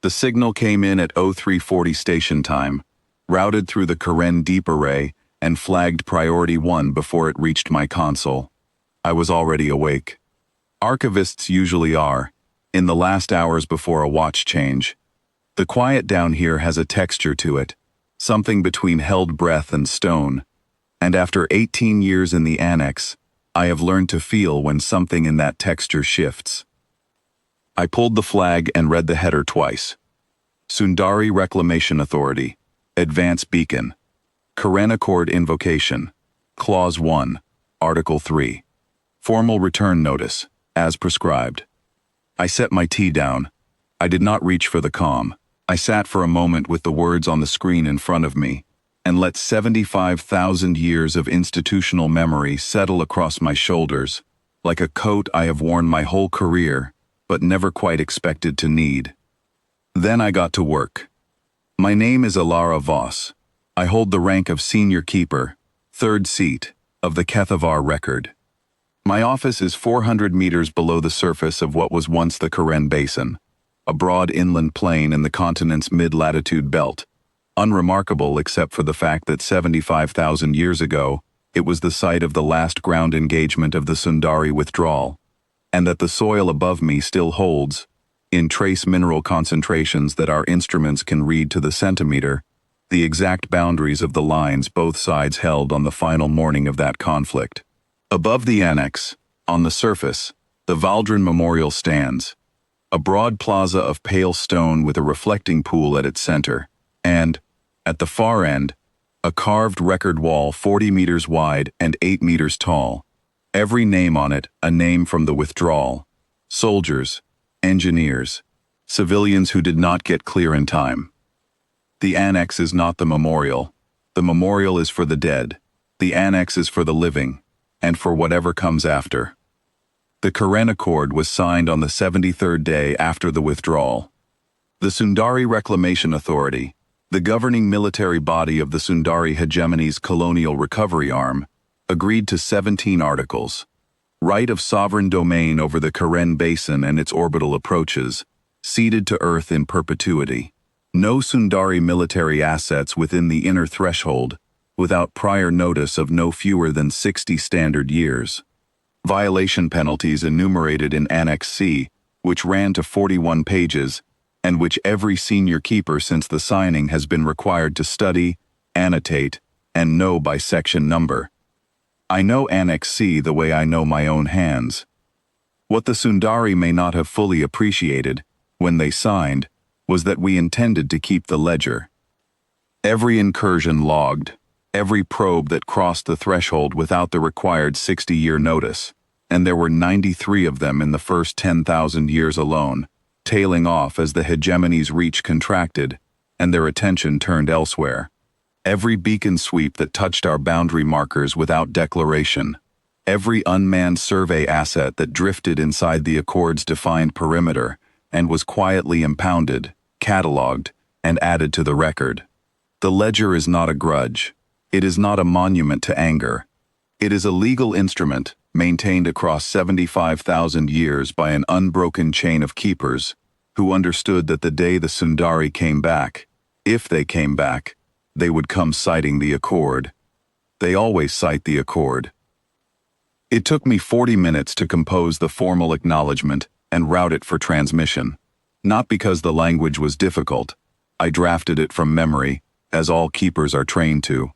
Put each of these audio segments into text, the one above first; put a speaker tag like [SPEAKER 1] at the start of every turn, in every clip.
[SPEAKER 1] The signal came in at 0340 station time, routed through the Karen Deep Array, and flagged Priority 1 before it reached my console. I was already awake. Archivists usually are, in the last hours before a watch change. The quiet down here has a texture to it, something between held breath and stone, and after 18 years in the annex, I have learned to feel when something in that texture shifts. I pulled the flag and read the header twice. Sundari Reclamation Authority, Advance Beacon, Karen Accord Invocation, Clause 1, Article 3, Formal Return Notice, as prescribed. I set my tea down. I did not reach for the comm. I sat for a moment with the words on the screen in front of me, and let 75,000 years of institutional memory settle across my shoulders, like a coat I have worn my whole career, but never quite expected to need. Then I got to work. My name is Alara Voss. I hold the rank of Senior Keeper, third seat, of the Kethavar record. My office is 400 meters below the surface of what was once the Karen Basin, a broad inland plain in the continent's mid-latitude belt, unremarkable except for the fact that 75,000 years ago, it was the site of the last ground engagement of the Sundari withdrawal, and that the soil above me still holds, in trace mineral concentrations that our instruments can read to the centimeter, the exact boundaries of the lines both sides held on the final morning of that conflict. Above the annex, on the surface, the Valdrin Memorial stands, a broad plaza of pale stone with a reflecting pool at its center, and, at the far end, a carved record wall 40 meters wide and 8 meters tall, every name on it a name from the withdrawal, soldiers, engineers, civilians who did not get clear in time. The annex is not the memorial. The memorial is for the dead. The annex is for the living, and for whatever comes after. The Karen Accord was signed on the 73rd day after the withdrawal. The Sundari Reclamation Authority, the governing military body of the Sundari hegemony's colonial recovery arm, agreed to 17 articles. Right of sovereign domain over the Karen Basin and its orbital approaches, ceded to Earth in perpetuity. No Sundari military assets within the inner threshold, without prior notice of no fewer than 60 standard years. Violation penalties enumerated in Annex C, which ran to 41 pages, and which every senior keeper since the signing has been required to study, annotate, and know by section number. I know Annex C the way I know my own hands. What the Sundari may not have fully appreciated, when they signed, was that we intended to keep the ledger. Every incursion logged, every probe that crossed the threshold without the required 60-year notice, and there were 93 of them in the first 10,000 years alone, tailing off as the hegemony's reach contracted, and their attention turned elsewhere. Every beacon sweep that touched our boundary markers without declaration, every unmanned survey asset that drifted inside the Accord's defined perimeter and was quietly impounded, catalogued, and added to the record. The ledger is not a grudge. It is not a monument to anger. It is a legal instrument maintained across 75,000 years by an unbroken chain of keepers who understood that the day the Sundari came back, if they came back, they would come citing the Accord. They always cite the Accord. It took me 40 minutes to compose the formal acknowledgement and route it for transmission. Not because the language was difficult. I drafted it from memory, as all keepers are trained to.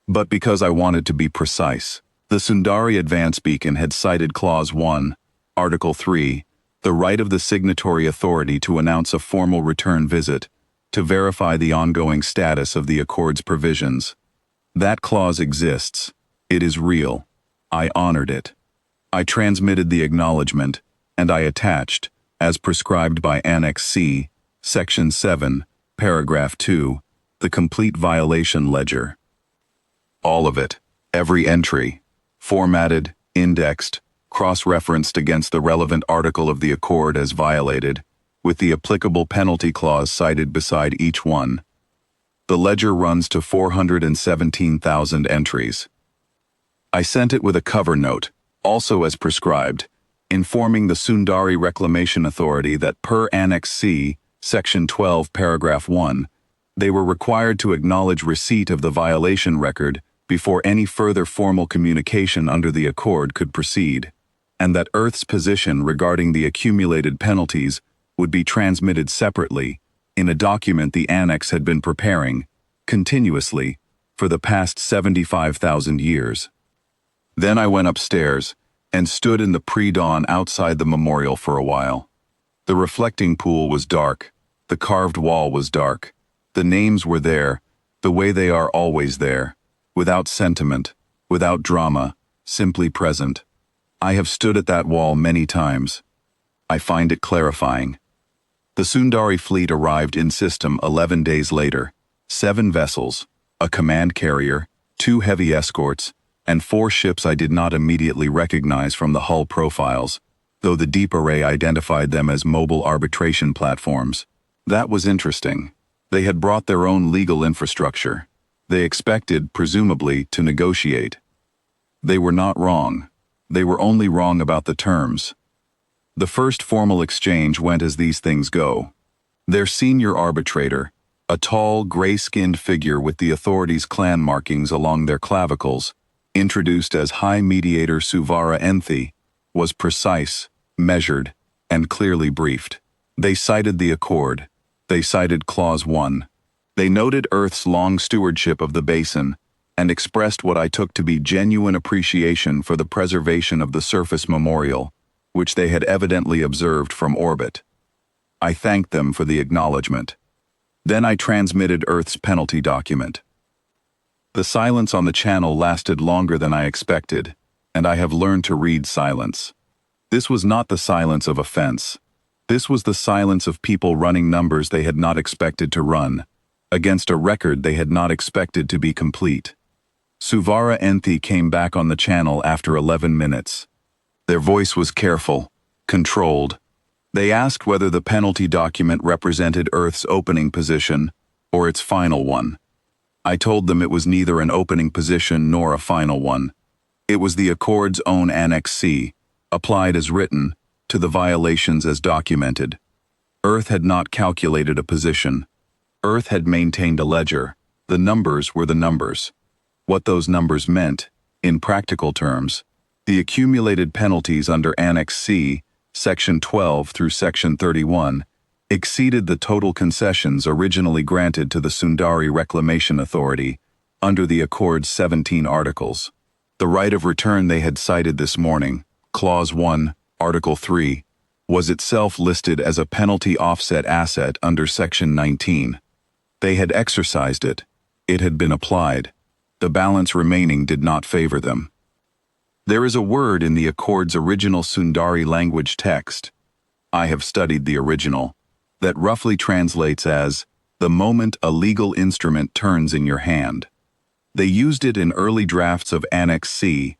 [SPEAKER 1] But because I wanted to be precise. The Sundari Advance Beacon had cited Clause 1, Article 3, the right of the signatory authority to announce a formal return visit, to verify the ongoing status of the Accord's provisions. That clause exists. It is real. I honored it. I transmitted the acknowledgement, and I attached, as prescribed by Annex C, Section 7, Paragraph 2, the complete violation ledger. All of it, every entry, formatted, indexed, cross-referenced against the relevant article of the Accord as violated, with the applicable penalty clause cited beside each one. The ledger runs to 417,000 entries. I sent it with a cover note, also as prescribed, informing the Sundari Reclamation Authority that per Annex C, Section 12, Paragraph 1, they were required to acknowledge receipt of the violation record before any further formal communication under the accord could proceed, and that Earth's position regarding the accumulated penalties would be transmitted separately in a document the Annex had been preparing, continuously, for the past 75,000 years. Then I went upstairs and stood in the pre-dawn outside the memorial for a while. The reflecting pool was dark, the carved wall was dark, the names were there, the way they are always there, without sentiment, without drama, simply present. I have stood at that wall many times. I find it clarifying. The Sundari fleet arrived in system 11 days later, 7 vessels, a command carrier, 2 heavy escorts, and 4 ships I did not immediately recognize from the hull profiles, though the deep array identified them as mobile arbitration platforms. That was interesting. They had brought their own legal infrastructure. They expected, presumably, to negotiate. They were not wrong. They were only wrong about the terms. The first formal exchange went as these things go. Their senior arbitrator, a tall, gray-skinned figure with the authorities' clan markings along their clavicles, introduced as High Mediator Suvara Enthi, was precise, measured, and clearly briefed. They cited the accord. They cited Clause 1. They noted Earth's long stewardship of the basin and expressed what I took to be genuine appreciation for the preservation of the surface memorial, which they had evidently observed from orbit. I thanked them for the acknowledgement. Then I transmitted Earth's penalty document. The silence on the channel lasted longer than I expected, and I have learned to read silence. This was not the silence of offense. This was the silence of people running numbers they had not expected to run, against a record they had not expected to be complete. Suvara Enthi came back on the channel after 11 minutes. Their voice was careful, controlled. They asked whether the penalty document represented Earth's opening position or its final one. I told them it was neither an opening position nor a final one. It was the Accord's own Annex C, applied as written, to the violations as documented. Earth had not calculated a position. Earth had maintained a ledger. The numbers were the numbers. What those numbers meant, in practical terms, the accumulated penalties under Annex C, Section 12 through Section 31, exceeded the total concessions originally granted to the Sundari Reclamation Authority under the Accord's 17 articles. The right of return they had cited this morning, Clause 1, Article 3, was itself listed as a penalty offset asset under Section 19. They had exercised it. It had been applied. The balance remaining did not favor them. There is a word in the Accord's original Sundari language text, I have studied the original, that roughly translates as, the moment a legal instrument turns in your hand. They used it in early drafts of Annex C,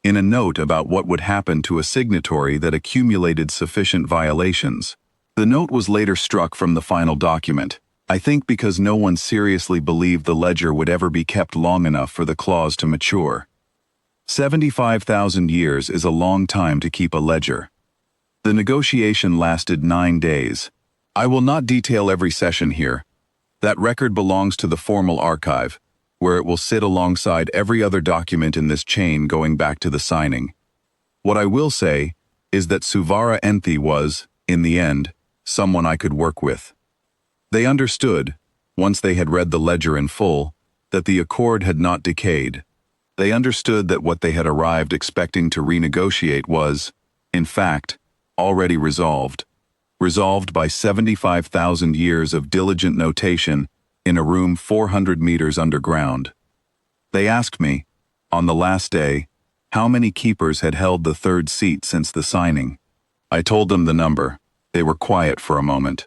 [SPEAKER 1] in a note about what would happen to a signatory that accumulated sufficient violations. The note was later struck from the final document, I think because no one seriously believed the ledger would ever be kept long enough for the clause to mature. 75,000 years is a long time to keep a ledger. The negotiation lasted 9 days. I will not detail every session here. That record belongs to the formal archive, where it will sit alongside every other document in this chain going back to the signing. What I will say is that Suvara Enthi was, in the end, someone I could work with. They understood, once they had read the ledger in full, that the accord had not decayed. They understood that what they had arrived expecting to renegotiate was, in fact, already resolved by 75,000 years of diligent notation in a room 400 meters underground. They asked me, on the last day, how many keepers had held the third seat since the signing. I told them the number. They were quiet for a moment.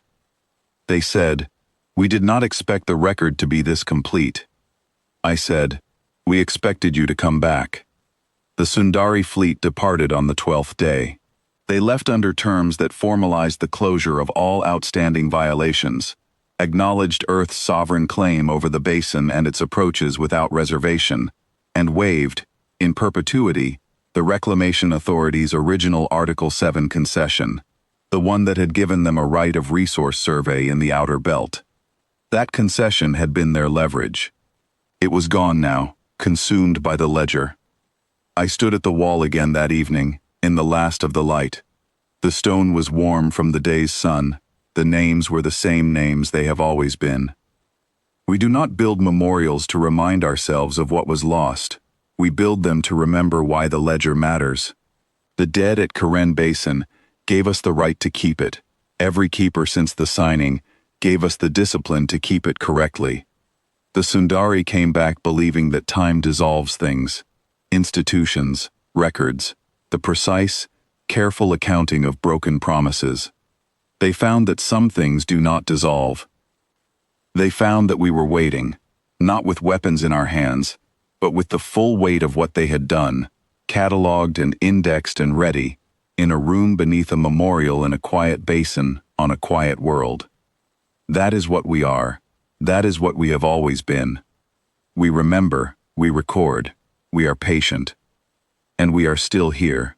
[SPEAKER 1] They said, "We did not expect the record to be this complete." I said, "We expected you to come back." The Sundari fleet departed on the 12th day. They left under terms that formalized the closure of all outstanding violations, acknowledged Earth's sovereign claim over the basin and its approaches without reservation, and waived, in perpetuity, the Reclamation Authority's original Article 7 concession. the one that had given them a right of resource survey in the outer belt. That concession had been their leverage. It was gone now, consumed by the ledger. I stood at the wall again that evening, in the last of the light. The stone was warm from the day's sun. The names were the same names they have always been. We do not build memorials to remind ourselves of what was lost. We build them to remember why the ledger matters. The dead at Karen Basin gave us the right to keep it. Every keeper since the signing gave us the discipline to keep it correctly. The Sundari came back believing that time dissolves things. Institutions, records, the precise, careful accounting of broken promises. They found that some things do not dissolve. They found that we were waiting, not with weapons in our hands, but with the full weight of what they had done, cataloged and indexed and ready, in a room beneath a memorial in a quiet basin on a quiet world. That is what we are. That is what we have always been. We remember, we record, we are patient. And we are still here.